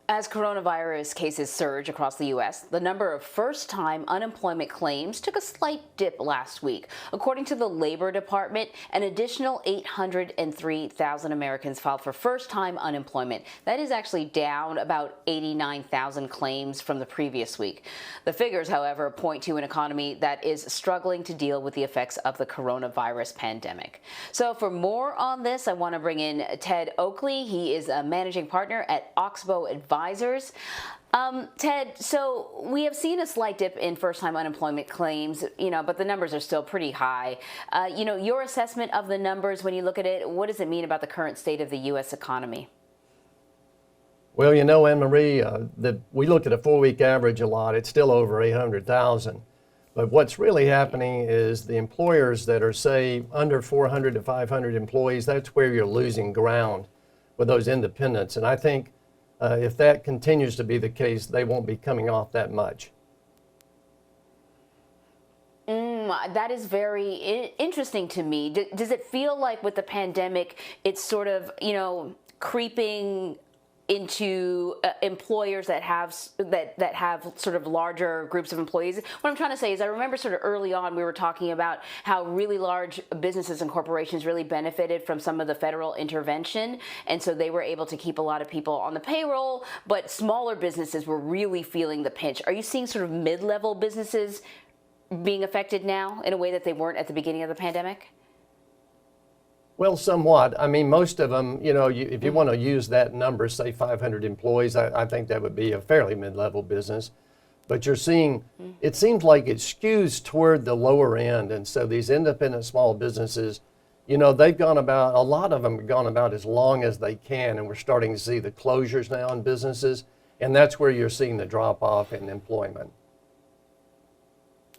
As coronavirus cases surge across the U.S., the number of first-time unemployment claims took a slight dip last week. According to the Labor Department, an additional 803,000 Americans filed for first-time unemployment. That is actually down about 89,000 claims from the previous week. The figures, however, point to an economy that is struggling to deal with the effects of the coronavirus pandemic. So for more on this, I want to bring in Ted Oakley. He is a managing partner at Oxbow Advisors. Ted, so we have seen a slight dip in first-time unemployment claims, but the numbers are still pretty high. Your assessment of the numbers, when you look at it, what does it mean about the current state of the U.S. economy? Well, Anne-Marie, we look at a 4-week average a lot. It's still over 800,000. But what's really happening is the employers that are, say, under 400 to 500 employees, that's where you're losing ground with those independents. And I think if that continues to be the case, they won't be coming off that much. That is very interesting to me. Does it feel like with the pandemic, it's sort of, creeping into employers that have sort of larger groups of employees? What I'm trying to say is I remember sort of early on we were talking about how really large businesses and corporations really benefited from some of the federal intervention, and so they were able to keep a lot of people on the payroll, but smaller businesses were really feeling the pinch. Are you seeing sort of mid-level businesses being affected now in a way that they weren't at the beginning of the pandemic? Well, somewhat. I mean, most of them, if you want to use that number, say 500 employees, I think that would be a fairly mid-level business. But you're seeing, it seems like it skews toward the lower end. And so these independent small businesses, they've gone about, a lot of them have gone about as long as they can. And we're starting to see the closures now in businesses. And that's where you're seeing the drop off in employment.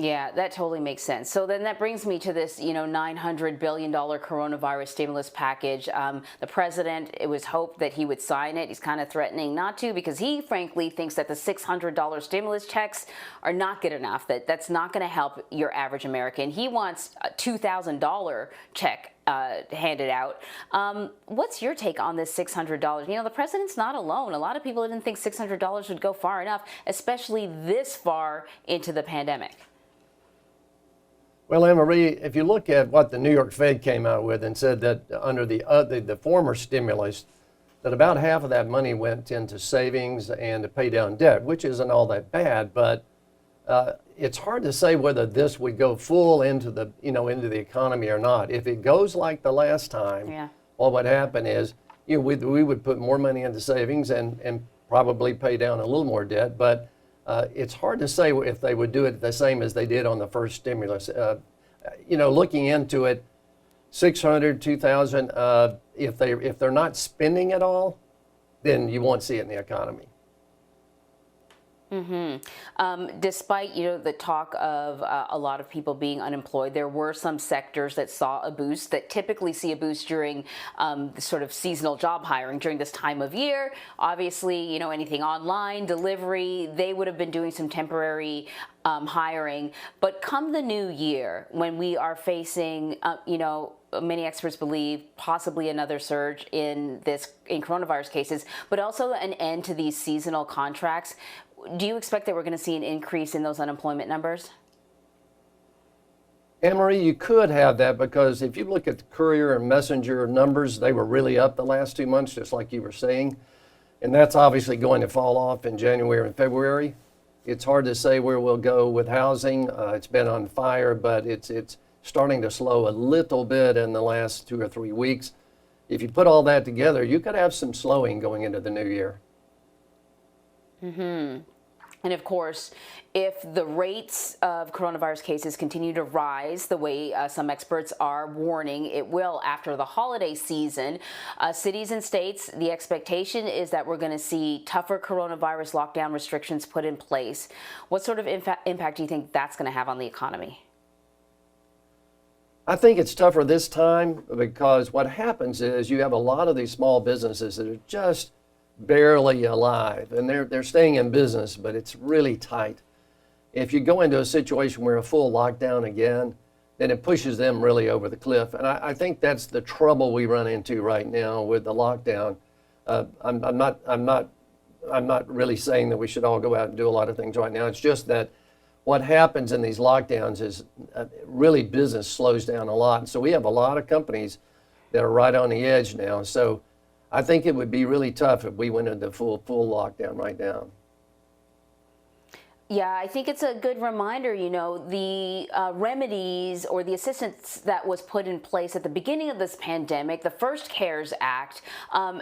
Yeah, that totally makes sense. So then that brings me to this, $900 billion coronavirus stimulus package. The president, it was hoped that he would sign it. He's kind of threatening not to because he, frankly, thinks that the $600 stimulus checks are not good enough, that's not going to help your average American. He wants a $2,000 check handed out. What's your take on this $600? The president's not alone. A lot of people didn't think $600 would go far enough, especially this far into the pandemic. Well, Anne-Marie, if you look at what the New York Fed came out with and said that under the former stimulus, that about half of that money went into savings and to pay down debt, which isn't all that bad, but it's hard to say whether this would go full into the economy or not. If it goes like the last time, well, what happened is we would put more money into savings and probably pay down a little more debt, but it's hard to say if they would do it the same as they did on the first stimulus. Looking into it, 600, 2,000, if they're not spending it all, then you won't see it in the economy. Despite, the talk of a lot of people being unemployed, there were some sectors that saw a boost, that typically see a boost during the sort of seasonal job hiring during this time of year. Obviously, anything online, delivery, they would have been doing some temporary hiring. But come the new year, when we are facing, many experts believe possibly another surge in coronavirus cases, but also an end to these seasonal contracts. Do you expect that we're going to see an increase in those unemployment numbers? Anne-Marie, you could have that because if you look at the courier and messenger numbers, they were really up the last 2 months, just like you were saying. And that's obviously going to fall off in January and February. It's hard to say where we'll go with housing. It's been on fire, but it's starting to slow a little bit in the last 2 or 3 weeks. If you put all that together, you could have some slowing going into the new year. And of course, if the rates of coronavirus cases continue to rise the way some experts are warning it will after the holiday season, cities and states, the expectation is that we're going to see tougher coronavirus lockdown restrictions put in place. What sort of impact do you think that's going to have on the economy? I think it's tougher this time because what happens is you have a lot of these small businesses that are just barely alive, and they're staying in business, but it's really tight. If you go into a situation where a full lockdown again, then it pushes them really over the cliff. And I think that's the trouble we run into right now with the lockdown. I'm not I'm not really saying that we should all go out and do a lot of things right now. It's just that what happens in these lockdowns is really business slows down a lot. So we have a lot of companies that are right on the edge now. So I think it would be really tough if we went into full lockdown right now. Yeah, I think it's a good reminder, you know, the remedies or the assistance that was put in place at the beginning of this pandemic, the first CARES Act,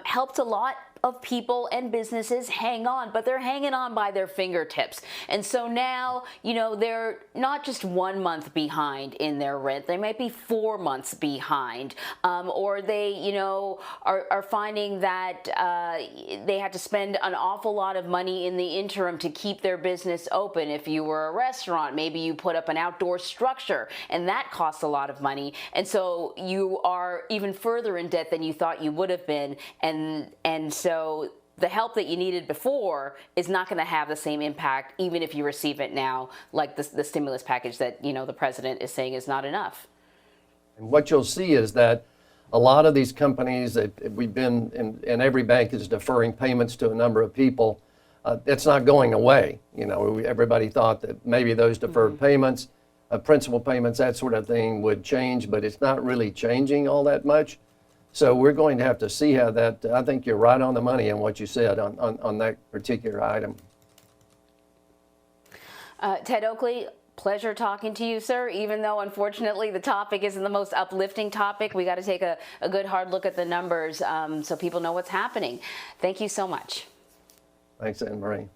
helped a lot of people and businesses hang on, but they're hanging on by their fingertips. And so now, you know, they're not just 1 month behind in their rent, they might be 4 months behind, or they, you know, are finding that they had to spend an awful lot of money in the interim to keep their business open. If you were a restaurant, maybe you put up an outdoor structure and that costs a lot of money. And so you are even further in debt than you thought you would have been. And so the help that you needed before is not going to have the same impact, even if you receive it now, like the stimulus package that, you know, the president is saying is not enough. And what you'll see is that a lot of these companies that we've been, and every bank is deferring payments to a number of people. It's not going away. You know, everybody thought that maybe those deferred payments, principal payments, that sort of thing would change, but it's not really changing all that much. So we're going to have to see how that, I think you're right on the money in what you said on that particular item. Ted Oakley, pleasure talking to you, sir. Even though, unfortunately, the topic isn't the most uplifting topic, we got to take a good hard look at the numbers so people know what's happening. Thank you so much. Thanks, Anne Marie.